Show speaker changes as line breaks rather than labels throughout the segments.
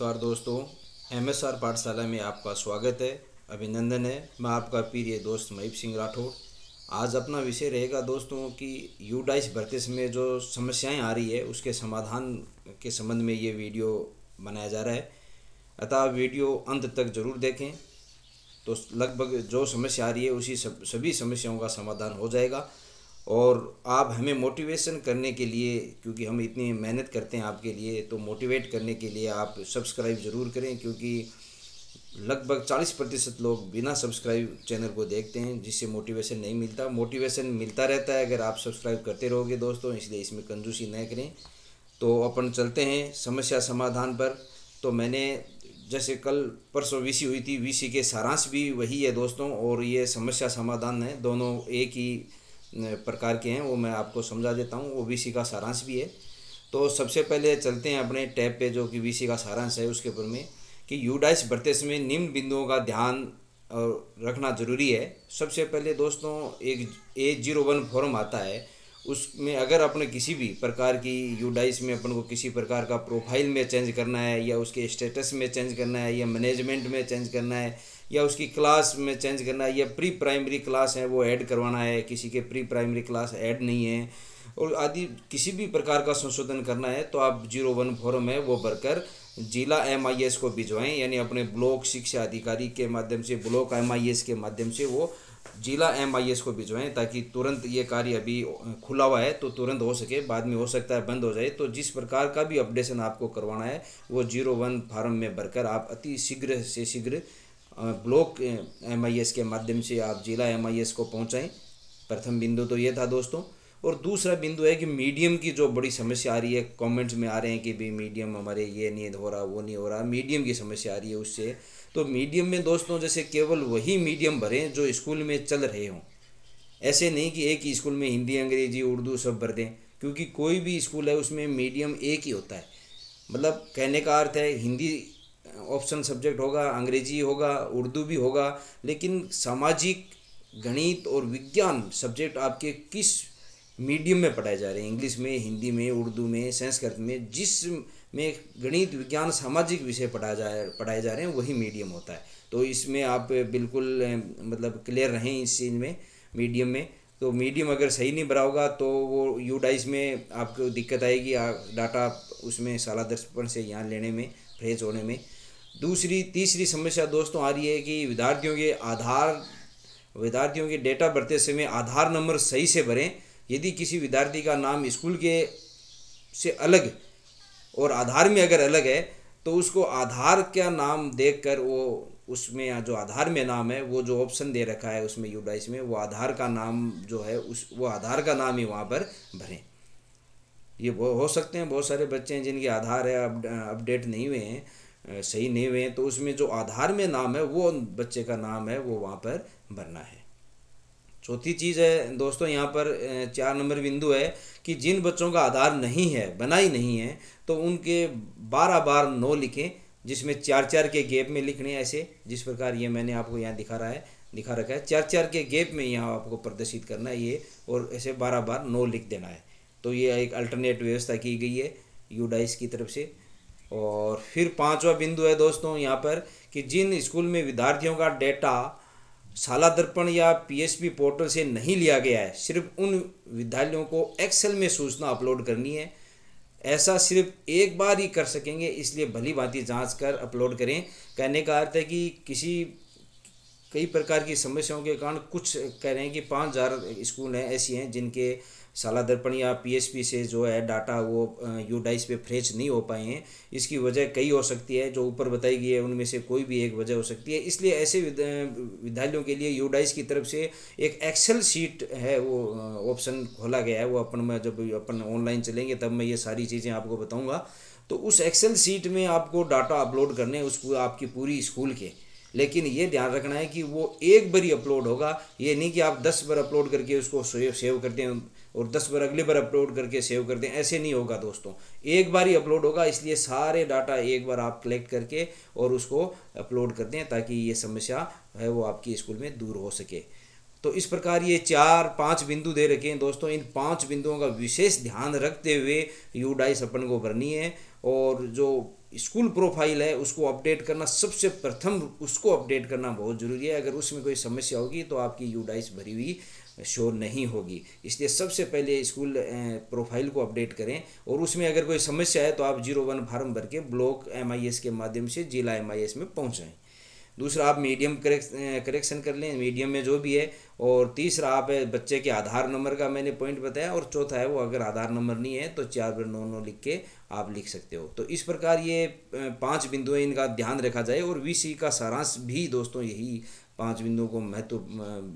नमस्कार दोस्तों, एमएसआर पाठशाला में आपका स्वागत है, अभिनंदन है। मैं आपका प्रिय दोस्त महीप सिंह राठौड़। आज अपना विषय रहेगा दोस्तों कि यूडाइस भर्ती में जो समस्याएं आ रही है उसके समाधान के संबंध में ये वीडियो बनाया जा रहा है। अतः वीडियो अंत तक जरूर देखें तो लगभग जो समस्या आ रही है उसी सभी समस्याओं का समाधान हो जाएगा। और आप हमें मोटिवेशन करने के लिए, क्योंकि हम इतनी मेहनत करते हैं आपके लिए, तो मोटिवेट करने के लिए आप सब्सक्राइब ज़रूर करें, क्योंकि लगभग 40% लोग बिना सब्सक्राइब चैनल को देखते हैं, जिससे मोटिवेशन नहीं मिलता। मोटिवेशन मिलता रहता है अगर आप सब्सक्राइब करते रहोगे दोस्तों, इसलिए इसमें कंजूसी न करें। तो अपन चलते हैं समस्या समाधान पर। तो मैंने जैसे कल परसों वीसी हुई थी, वीसी के सारांश भी वही है दोस्तों, और ये समस्या समाधान है, दोनों एक ही प्रकार के हैं। वो मैं आपको समझा देता हूँ, वो वीसी का सारांश भी है। तो सबसे पहले चलते हैं अपने टैब पे, जो कि वीसी का सारांश है उसके ऊपर में, कि यूडाइस भर्ती में निम्न बिंदुओं का ध्यान रखना जरूरी है। सबसे पहले दोस्तों एक A01 फॉर्म आता है, उसमें अगर अपने किसी भी प्रकार की यूडाइस में अपन को किसी प्रकार का प्रोफाइल में चेंज करना है, या उसके स्टेटस में चेंज करना है, या मैनेजमेंट में चेंज करना है, या उसकी क्लास में चेंज करना है, या प्री प्राइमरी क्लास है वो ऐड करवाना है, किसी के प्री प्राइमरी क्लास ऐड नहीं है, और आदि किसी भी प्रकार का संशोधन करना है, तो आप 01 फॉर्म है वो भरकर जिला MIS को भिजवाएं, यानी अपने ब्लॉक शिक्षा अधिकारी के माध्यम से, ब्लॉक MIS के माध्यम से वो जिला MIS को भिजवाएं, ताकि तुरंत ये कार्य अभी खुला हुआ है तो तुरंत हो सके, बाद में हो सकता है बंद हो जाए। तो जिस प्रकार का भी अपडेशन आपको करवाना है वो 01 फॉर्म में भरकर आप अति शीघ्र से शीघ्र ब्लॉक MIS के माध्यम से आप जिला MIS को पहुंचाएं। प्रथम बिंदु तो ये था दोस्तों। और दूसरा बिंदु है कि मीडियम की जो बड़ी समस्या आ रही है, कमेंट्स में आ रहे हैं कि भाई मीडियम हमारे ये नहीं हो रहा, वो नहीं हो रहा, मीडियम की समस्या आ रही है उससे। तो मीडियम में दोस्तों जैसे केवल वही मीडियम भरें जो स्कूल में चल रहे हों। ऐसे नहीं कि एक ही स्कूल में हिंदी, अंग्रेजी, उर्दू सब भर दें, क्योंकि कोई भी स्कूल है उसमें मीडियम एक ही होता है। मतलब कहने का अर्थ है हिंदी ऑप्शन सब्जेक्ट होगा, अंग्रेजी होगा, उर्दू भी होगा, लेकिन सामाजिक, गणित और विज्ञान सब्जेक्ट आपके किस मीडियम में पढ़ाए जा रहे हैं, इंग्लिश में, हिंदी में, उर्दू में, संस्कृत में, जिस में गणित, विज्ञान, सामाजिक विषय पढ़ाए जा रहे हैं वही मीडियम होता है। तो इसमें आप बिल्कुल मतलब क्लियर रहें इस चीज़ में, मीडियम में। तो मीडियम अगर सही नहीं भरा होगा तो वो यूडाइस में आपको दिक्कत आएगी, डाटा उसमें साला दर्पण से यहाँ लेने में, फ्रेज होने में। तीसरी समस्या दोस्तों आ रही है कि विद्यार्थियों के डेटा भरते समय आधार नंबर सही से भरें। यदि किसी विद्यार्थी का नाम स्कूल के से अलग और आधार में अगर अलग है, तो उसको आधार का नाम देखकर वो उसमें जो आधार में नाम है, वो जो ऑप्शन दे रखा है उसमें यूडाइस में, वो आधार का नाम जो है वो आधार का नाम ही वहाँ पर भरें। ये वो हो सकते हैं बहुत सारे बच्चे हैं जिनके आधार है अपडेट नहीं हुए हैं, सही नहीं हुए हैं, तो उसमें जो आधार में नाम है वो बच्चे का नाम है वो वहाँ पर भरना है। चौथी चीज़ है दोस्तों, यहाँ पर 4 नंबर बिंदु है कि जिन बच्चों का आधार नहीं है, बना ही नहीं है, तो उनके 12 बार नो लिखें, जिसमें 4-4 के गैप में लिखने हैं। ऐसे जिस प्रकार ये मैंने आपको यहाँ दिखा रखा है, 4-4 के गैप में यहाँ आपको प्रदर्शित करना है ये, और ऐसे 12 बार नो लिख देना है। तो ये एक अल्टरनेट व्यवस्था की गई है यूडाइस की तरफ से। और फिर 5वां बिंदु है दोस्तों यहाँ पर कि जिन स्कूल में विद्यार्थियों का डेटा साला दर्पण या PSP पोर्टल से नहीं लिया गया है, सिर्फ उन विद्यालयों को एक्सेल में सूचना अपलोड करनी है। ऐसा सिर्फ एक बार ही कर सकेंगे, इसलिए भली भांति जांच कर अपलोड करें। कहने का अर्थ है कि कई प्रकार की समस्याओं के कारण कुछ कह रहे हैं कि 5000 स्कूल हैं ऐसी हैं जिनके साला दर्पण या PSP से जो है डाटा वो यूडाइस पे फ्रेच नहीं हो पाए हैं। इसकी वजह कई हो सकती है, जो ऊपर बताई गई है उनमें से कोई भी एक वजह हो सकती है। इसलिए ऐसे विद्यालयों के लिए यूडाइस की तरफ से एक एक्सेल शीट है, वो ऑप्शन खोला गया है। वो जब अपन ऑनलाइन चलेंगे तब मैं ये सारी चीज़ें आपको बताऊँगा। तो उस एक्सेल शीट में आपको डाटा अपलोड करने उसको आपकी पूरी स्कूल के, लेकिन ये ध्यान रखना है कि वो एक बार ही अपलोड होगा। ये नहीं कि आप 10 बार अपलोड करके उसको सेव करते हैं और 10 बार अगली बार अपलोड करके सेव करते हैं, ऐसे नहीं होगा दोस्तों। एक बार ही अपलोड होगा, इसलिए सारे डाटा एक बार आप कलेक्ट करके और उसको अपलोड करते हैं, ताकि ये समस्या है वो आपकी स्कूल में दूर हो सके। तो इस प्रकार ये 4-5 बिंदु दे रखे हैं दोस्तों। इन 5 बिंदुओं का विशेष ध्यान रखते हुए यूडाइस अपन को भरनी है। और जो स्कूल प्रोफाइल है उसको अपडेट करना सबसे प्रथम, उसको अपडेट करना बहुत ज़रूरी है। अगर उसमें कोई समस्या होगी तो आपकी यूडाइस भरी हुई शो नहीं होगी। इसलिए सबसे पहले स्कूल प्रोफाइल को अपडेट करें, और उसमें अगर कोई समस्या है तो आप 01 फार्म भर के ब्लॉक MIS के माध्यम से जिला MIS में पहुँचाएँ। दूसरा, आप मीडियम करेक्शन कर लें, मीडियम में जो भी है। और तीसरा, आप बच्चे के आधार नंबर का मैंने पॉइंट बताया। और चौथा है वो अगर आधार नंबर नहीं है तो 4/9 लिख के आप लिख सकते हो। तो इस प्रकार ये 5 बिंदु है, इनका ध्यान रखा जाए। और VC का सारांश भी दोस्तों यही 5 बिंदुओं को महत्व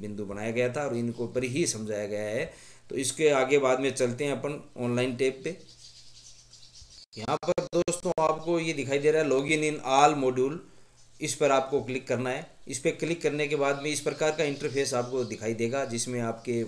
बिंदु बनाया गया था और इनको पर ही समझाया गया है। तो इसके आगे बाद में चलते हैं अपन ऑनलाइन टैब पे। यहाँ पर दोस्तों आपको ये दिखाई दे रहा है लॉगिन इन ऑल मॉड्यूल, इस पर आपको क्लिक करना है। इस पर क्लिक करने के बाद में इस प्रकार का इंटरफेस आपको दिखाई देगा, जिसमें आपके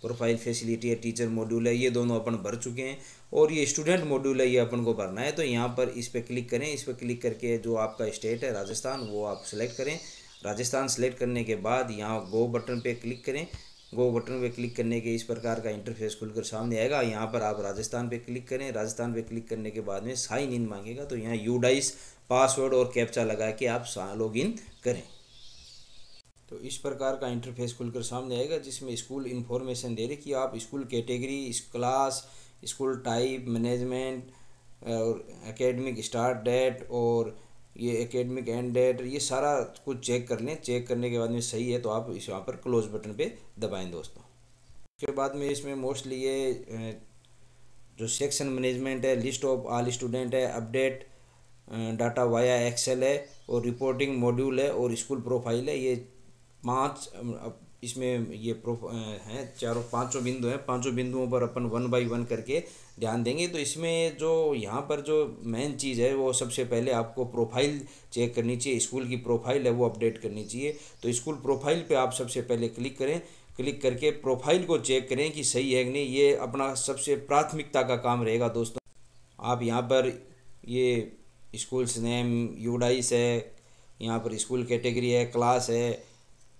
प्रोफाइल फैसिलिटी है, टीचर मॉड्यूल है, ये दोनों अपन भर चुके हैं। और ये स्टूडेंट मॉड्यूल है, ये अपन को भरना है। तो यहाँ पर इस पर क्लिक करें। इस पर क्लिक करके जो आपका स्टेट है राजस्थान, वो आप सेलेक्ट करें। राजस्थान सेलेक्ट करने के बाद यहाँ गो बटन पे क्लिक करें। गो बटन पे क्लिक करने के इस प्रकार का इंटरफेस खुलकर सामने आएगा। यहाँ पर आप राजस्थान पे क्लिक करें। राजस्थान पे क्लिक करने के बाद में साइन इन मांगेगा, तो यहाँ यूडाइस पासवर्ड और कैप्चा लगा के आप लॉगिन करें। तो इस प्रकार का इंटरफेस खुलकर सामने आएगा, जिसमें स्कूल इन्फॉर्मेशन दे रही कि आप school category, class, school type, management और एकेडमिक स्टार्ट डेट और ये एकेडमिक एंड डेट, ये सारा कुछ चेक कर लें। चेक करने के बाद में सही है तो आप इस यहाँ पर क्लोज बटन पे दबाएं दोस्तों। उसके बाद में इसमें मोस्टली ये जो सेक्शन मैनेजमेंट है, लिस्ट ऑफ ऑल स्टूडेंट है, अपडेट डाटा वाया एक्सेल है, और रिपोर्टिंग मॉड्यूल है, और स्कूल प्रोफाइल है। ये 5 इसमें ये हैं, चारों 5 बिंदु हैं। 5 बिंदुओं पर अपन 1 बाई 1 करके ध्यान देंगे। तो इसमें जो यहाँ पर जो मेन चीज़ है वो सबसे पहले आपको प्रोफाइल चेक करनी चाहिए। स्कूल की प्रोफाइल है वो अपडेट करनी चाहिए। तो स्कूल प्रोफाइल पे आप सबसे पहले क्लिक करें। क्लिक करके प्रोफाइल को चेक करें कि सही है कि नहीं। ये अपना सबसे प्राथमिकता का काम रहेगा दोस्तों। आप यहाँ पर ये स्कूल्स नेम, यूडाइस है, यहाँ पर स्कूल कैटेगरी है, क्लास है,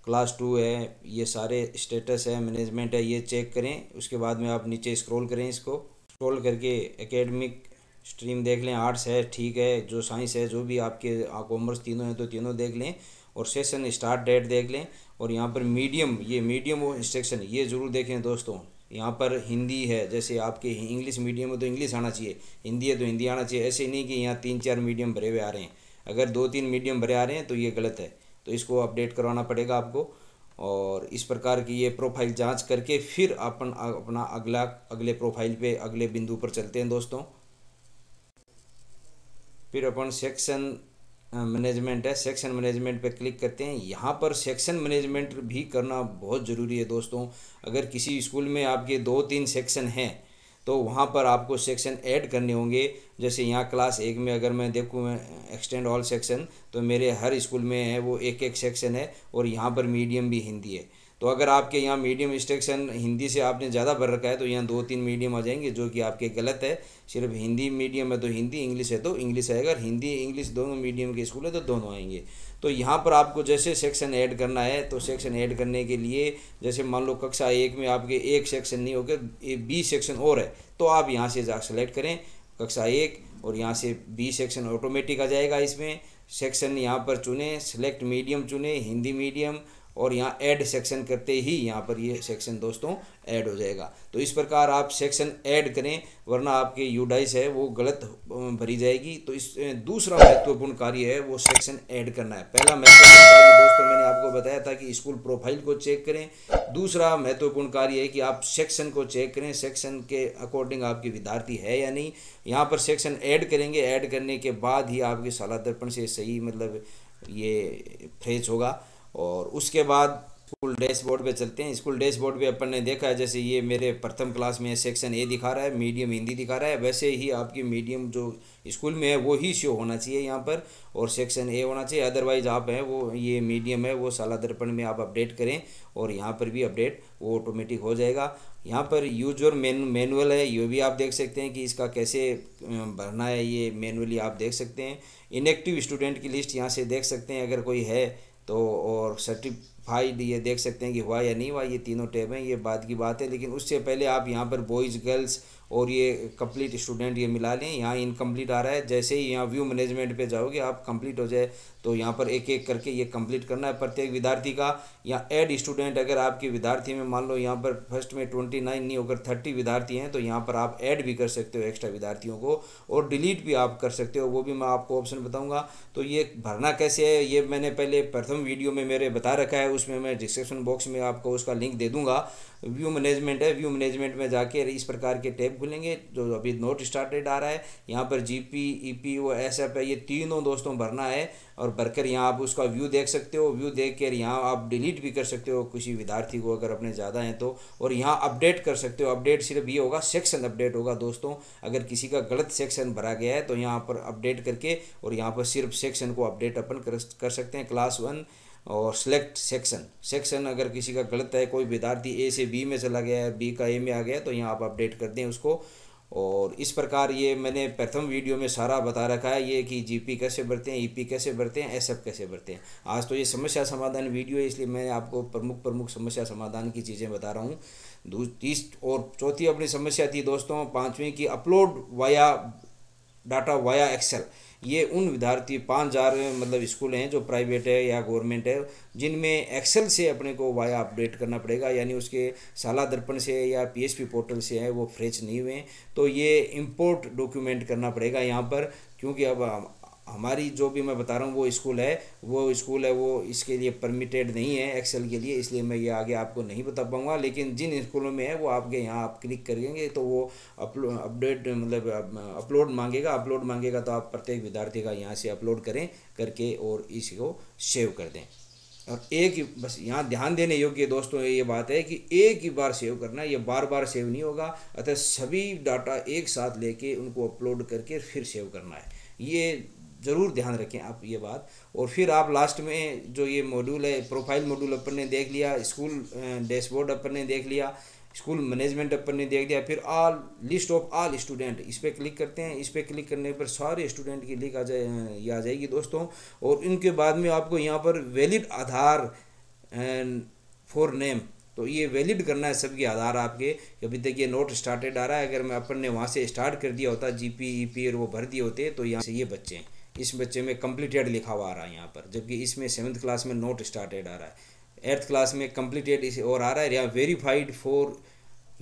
क्लास 2 है, ये सारे स्टेटस है, मैनेजमेंट है, ये चेक करें। उसके बाद में आप नीचे स्क्रॉल करें। इसको स्क्रॉल करके एकेडमिक स्ट्रीम देख लें। आर्ट्स है, ठीक है, जो साइंस है, जो भी आपके कॉमर्स तीनों हैं तो तीनों देख लें। और सेशन स्टार्ट डेट देख लें। और यहाँ पर मीडियम, ये मीडियम और सेक्शन ये ज़रूर देखें दोस्तों। यहाँ पर हिंदी है, जैसे आपके इंग्लिश मीडियम है तो इंग्लिश आना चाहिए, हिंदी है तो हिंदी आना चाहिए। ऐसे नहीं कि यहाँ 3-4 मीडियम भरे हुए आ रहे हैं। अगर 2-3 मीडियम भरे आ रहे हैं तो ये गलत है, तो इसको अपडेट करवाना पड़ेगा आपको। और इस प्रकार की ये प्रोफाइल जांच करके फिर अपन अपना अगले प्रोफाइल पे अगले बिंदु पर चलते हैं दोस्तों। फिर अपन सेक्शन मैनेजमेंट है, सेक्शन मैनेजमेंट पे क्लिक करते हैं। यहाँ पर सेक्शन मैनेजमेंट भी करना बहुत ज़रूरी है दोस्तों। अगर किसी स्कूल में आपके 2-3 सेक्शन हैं तो वहाँ पर आपको सेक्शन ऐड करने होंगे। जैसे यहाँ क्लास 1 में अगर मैं देखूँ, मैं एक्सटेंड ऑल सेक्शन, तो मेरे हर स्कूल में है वो एक सेक्शन है। और यहाँ पर मीडियम भी हिंदी है। तो अगर आपके यहाँ मीडियम सेक्शन हिंदी से आपने ज़्यादा भर रखा है तो यहाँ 2-3 मीडियम आ जाएंगे, जो कि आपके गलत है। सिर्फ हिंदी मीडियम है तो हिंदी, इंग्लिश है तो इंग्लिश आएगा। अगर हिंदी इंग्लिश दोनों मीडियम के स्कूल है तो दोनों आएंगे। तो यहाँ पर आपको जैसे सेक्शन ऐड करना है, तो सेक्शन ऐड करने के लिए जैसे मान लो कक्षा 1 में आपके एक सेक्शन नहीं होगा, B सेक्शन और है, तो आप यहाँ से जा सेलेक्ट करें कक्षा 1, और यहाँ से B सेक्शन ऑटोमेटिक आ जाएगा। इसमें सेक्शन यहाँ पर चुनें, सेलेक्ट मीडियम चुनें, हिंदी मीडियम, और यहाँ ऐड सेक्शन करते ही यहाँ पर ये सेक्शन दोस्तों ऐड हो जाएगा। तो इस प्रकार आप सेक्शन ऐड करें, वरना आपके यूडाइस है वो गलत भरी जाएगी। तो इस दूसरा महत्वपूर्ण कार्य है वो सेक्शन ऐड करना है। पहला महत्वपूर्ण कार्य दोस्तों मैंने आपको बताया था कि स्कूल प्रोफाइल को चेक करें। दूसरा महत्वपूर्ण कार्य है कि आप सेक्शन को चेक करें, सेक्शन के अकॉर्डिंग आपके विद्यार्थी है या नहीं। यहाँ पर सेक्शन ऐड करेंगे, ऐड करने के बाद ही आपके शाला दर्पण से सही मतलब ये फ्रेश होगा। और उसके बाद स्कूल डैशबोर्ड पे चलते हैं। स्कूल डैशबोर्ड पे अपन ने देखा है, जैसे ये मेरे प्रथम क्लास में सेक्शन ए दिखा रहा है, मीडियम हिंदी दिखा रहा है, वैसे ही आपकी मीडियम जो स्कूल में है वो ही शो होना चाहिए यहाँ पर, और सेक्शन ए होना चाहिए। अदरवाइज आप हैं वो ये मीडियम है वो शाला दर्पण में आप अपडेट करें, और यहाँ पर भी अपडेट वो ऑटोमेटिक हो जाएगा। यहाँ पर यूज और मैनुअल है, ये भी आप देख सकते हैं कि इसका कैसे भरना है, ये मैनुअली आप देख सकते हैं। इनएक्टिव स्टूडेंट की लिस्ट यहाँ से देख सकते हैं अगर कोई है तो, और वेरीफाइड ये देख सकते हैं कि हुआ या नहीं हुआ, ये तीनों टैब हैं, ये बाद की बात है। लेकिन उससे पहले आप यहाँ पर बॉयज़ गर्ल्स और ये कंप्लीट स्टूडेंट ये मिला लें। यहाँ इनकम्प्लीट आ रहा है, जैसे ही यहाँ व्यू मैनेजमेंट पे जाओगे आप कंप्लीट हो जाए तो यहाँ पर एक एक करके ये कंप्लीट करना है प्रत्येक विद्यार्थी का। या ऐड स्टूडेंट, अगर आपके विद्यार्थी में मान लो यहाँ पर फर्स्ट में 29 नहीं होकर 30 विद्यार्थी हैं तो यहाँ पर आप ऐड भी कर सकते हो एक्स्ट्रा विद्यार्थियों को, और डिलीट भी आप कर सकते हो, वो भी मैं आपको ऑप्शन बताऊँगा। तो ये भरना कैसे है ये मैंने पहले प्रथम वीडियो में मेरे बता रखा है, उसमें मैं डिस्क्रिप्शन बॉक्स में आपको उसका लिंक दे दूँगा। व्यू मैनेजमेंट है, व्यू मैनेजमेंट में जाके इस प्रकार के टैब खुलेंगे। जो अभी नोट स्टार्टेड आ रहा है यहाँ पर जीपी ईपी वो एसएफ है, ये तीनों दोस्तों भरना है। और भरकर यहाँ आप उसका व्यू देख सकते हो, व्यू देख कर यहाँ आप डिलीट भी कर सकते हो किसी विद्यार्थी को अगर अपने ज़्यादा हैं तो। और यहाँ अपडेट कर सकते हो, अपडेट सिर्फ ये होगा सेक्शन अपडेट होगा दोस्तों। अगर किसी का गलत सेक्शन भरा गया है तो यहाँ पर अपडेट करके और यहाँ पर सिर्फ सेक्शन को अपडेट अपन कर सकते हैं, क्लास 1 और सिलेक्ट सेक्शन अगर किसी का गलत है, कोई विद्यार्थी ए से बी में चला गया है, बी का ए में आ गया, तो यहाँ आप अपडेट कर दें उसको। और इस प्रकार ये मैंने प्रथम वीडियो में सारा बता रखा है, ये कि जीपी कैसे भरते हैं, ईपी कैसे भरते हैं, एसएफ कैसे भरते हैं। आज तो ये समस्या समाधान वीडियो है, इसलिए मैं आपको प्रमुख समस्या समाधान की चीज़ें बता रहा हूँ। तीस और चौथी अपनी समस्या थी दोस्तों 5वीं की, upload via data via Excel. ये उन विद्यार्थी 5000 मतलब स्कूल हैं जो प्राइवेट है या गवर्नमेंट है, जिनमें एक्सेल से अपने को वाया अपडेट करना पड़ेगा, यानी उसके शाला दर्पण से या पीएचपी पोर्टल से है वो फ्रेश नहीं हुए, तो ये इंपोर्ट डॉक्यूमेंट करना पड़ेगा यहाँ पर। क्योंकि अब हमारी जो भी मैं बता रहा हूँ वो स्कूल है वो इसके लिए परमिटेड नहीं है एक्सेल के लिए, इसलिए मैं ये आगे आपको नहीं बता पाऊँगा। लेकिन जिन स्कूलों में है वो आपके यहाँ आप क्लिक करेंगे तो वो अपडेट मतलब अपलोड मांगेगा तो आप प्रत्येक विद्यार्थी का यहाँ से अपलोड करें करके और इसको सेव कर दें। और एक बस यहाँ ध्यान देने योग्य दोस्तों ये बात है कि एक ही बार सेव करना है, ये बार बार सेव नहीं होगा। अतः सभी डाटा एक साथ लेके उनको अपलोड करके फिर सेव करना है, ये ज़रूर ध्यान रखें आप ये बात। और फिर आप लास्ट में जो ये मॉड्यूल है, प्रोफाइल मॉड्यूल अपन ने देख लिया, स्कूल डैशबोर्ड अपन ने देख लिया, स्कूल मैनेजमेंट अपन ने देख लिया, फिर all list of all student इस पर क्लिक करते हैं। इस पर क्लिक करने पर सारे स्टूडेंट की लिंक आ जाएगी दोस्तों। और इनके बाद में आपको यहाँ पर वैलिड आधार फॉर नेम, तो ये वैलिड करना है सबके आधार आपके। अभी तक ये नोट स्टार्टेड आ रहा है, अगर मैं अपन ने वहाँ से स्टार्ट कर दिया होता जीपी ईपी और वो भर दिए होते तो यहाँ से ये बच्चे हैं, इस बच्चे में कंप्लीटेड लिखा हुआ आ रहा है यहाँ पर, जबकि इसमें 7th क्लास में नोट स्टार्टेड आ रहा है, 8th क्लास में कंप्लीटेड इसे और आ रहा है। यहाँ वेरीफाइड फॉर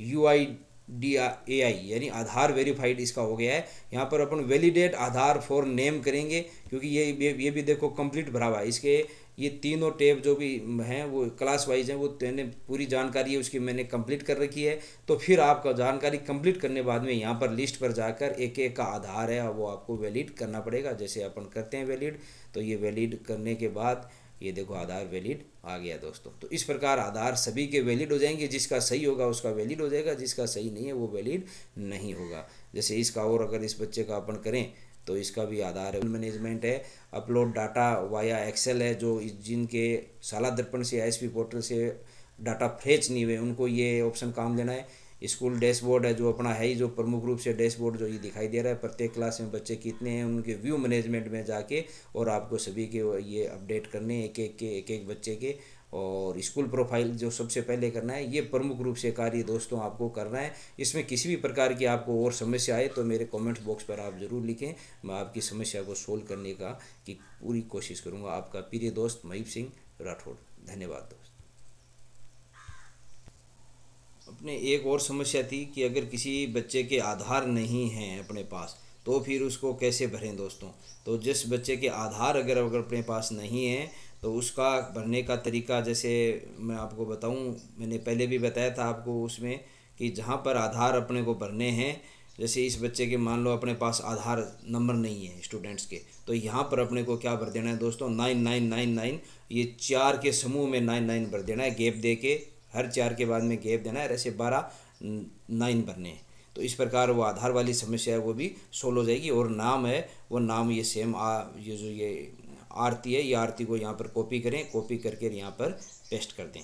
UIDAI यानी आधार वेरीफाइड इसका हो गया है। यहाँ पर अपन वैलिडेट आधार फॉर नेम करेंगे, क्योंकि ये भी देखो कंप्लीट भरा हुआ है। इसके ये तीनों टैब जो भी हैं वो क्लास वाइज हैं, वो मैंने पूरी जानकारी है उसकी मैंने कंप्लीट कर रखी है। तो फिर आपका जानकारी कंप्लीट करने बाद में यहाँ पर लिस्ट पर जाकर एक एक का आधार है वो आपको वैलिड करना पड़ेगा, जैसे अपन करते हैं वैलिड। तो ये वैलिड करने के बाद ये देखो आधार वैलिड आ गया दोस्तों। तो इस प्रकार आधार सभी के वैलिड हो जाएंगे, जिसका सही होगा उसका वैलिड हो जाएगा, जिसका सही नहीं है वो वैलिड नहीं होगा। जैसे इसका और अगर इस बच्चे का अपन करें तो इसका भी आधार मैनेजमेंट है, अपलोड डाटा वाया एक्सेल है, जो जिनके शाला दर्पण से आईएसपी पोर्टल से डाटा फ्रेश नहीं हुए उनको ये ऑप्शन काम लेना है। स्कूल डैशबोर्ड है जो अपना है ही, जो प्रमुख रूप से डैशबोर्ड जो ये दिखाई दे रहा है प्रत्येक क्लास में बच्चे कितने हैं, उनके व्यू मैनेजमेंट में जाके और आपको सभी के ये अपडेट करने एक एक बच्चे के। और स्कूल प्रोफाइल जो सबसे पहले करना है, ये प्रमुख रूप से कार्य दोस्तों आपको करना है। इसमें किसी भी प्रकार की आपको और समस्या आए तो मेरे कमेंट्स बॉक्स पर आप ज़रूर लिखें, मैं आपकी समस्या को सोल्व करने की पूरी कोशिश करूँगा। आपका प्रिय दोस्त महीप सिंह राठौड़। धन्यवाद दोस्त। अपने एक और समस्या थी कि अगर किसी बच्चे के आधार नहीं हैं अपने पास तो फिर उसको कैसे भरें दोस्तों। तो जिस बच्चे के आधार अगर अपने पास नहीं है तो उसका भरने का तरीका जैसे मैं आपको बताऊं, मैंने पहले भी बताया था आपको उसमें कि जहां पर आधार अपने को भरने हैं, जैसे इस बच्चे के मान लो अपने पास आधार नंबर नहीं है स्टूडेंट्स के, तो यहाँ पर अपने को क्या भर देना है दोस्तों 9999, ये 4 के समूह में 99 भर देना है, गैप दे के हर 4 के बाद में गैप देना है, ऐसे 12 9 भरने हैं। तो इस प्रकार वो आधार वाली समस्या है वो भी सोल्व हो जाएगी। और नाम है वो नाम ये सेम ये जो ये आरती है, ये आरती को यहाँ पर कॉपी करें, कॉपी करके यहाँ पर पेस्ट कर दें।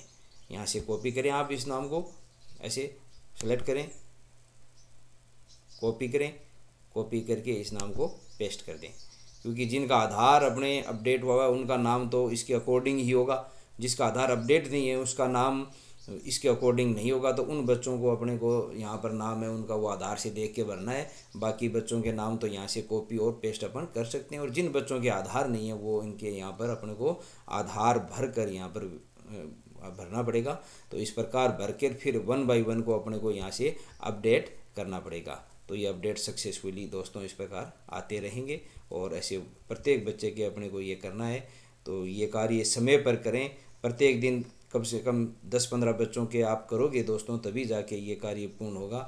यहाँ से कॉपी करें, आप इस नाम को ऐसे सेलेक्ट करें, कॉपी करें, कॉपी करके इस नाम को पेस्ट कर दें। क्योंकि जिनका आधार अपने अपडेट हुआ है उनका नाम तो इसके अकॉर्डिंग ही होगा, जिसका आधार अपडेट नहीं है उसका नाम इसके अकॉर्डिंग नहीं होगा, तो उन बच्चों को अपने को यहाँ पर नाम है उनका वो आधार से देख के भरना है। बाकी बच्चों के नाम तो यहाँ से कॉपी और पेस्ट अपन कर सकते हैं। और जिन बच्चों के आधार नहीं है वो इनके यहाँ पर अपने को आधार भर कर यहाँ पर भरना पड़ेगा। तो इस प्रकार भर कर फिर 1 बाय 1 को अपने को यहाँ से अपडेट करना पड़ेगा। तो ये अपडेट सक्सेसफुली दोस्तों इस प्रकार आते रहेंगे और ऐसे प्रत्येक बच्चे के अपने को ये करना है। तो ये कार्य समय पर करें, प्रत्येक दिन कम से कम 10-15 बच्चों के आप करोगे दोस्तों, तभी जाके ये कार्य पूर्ण होगा।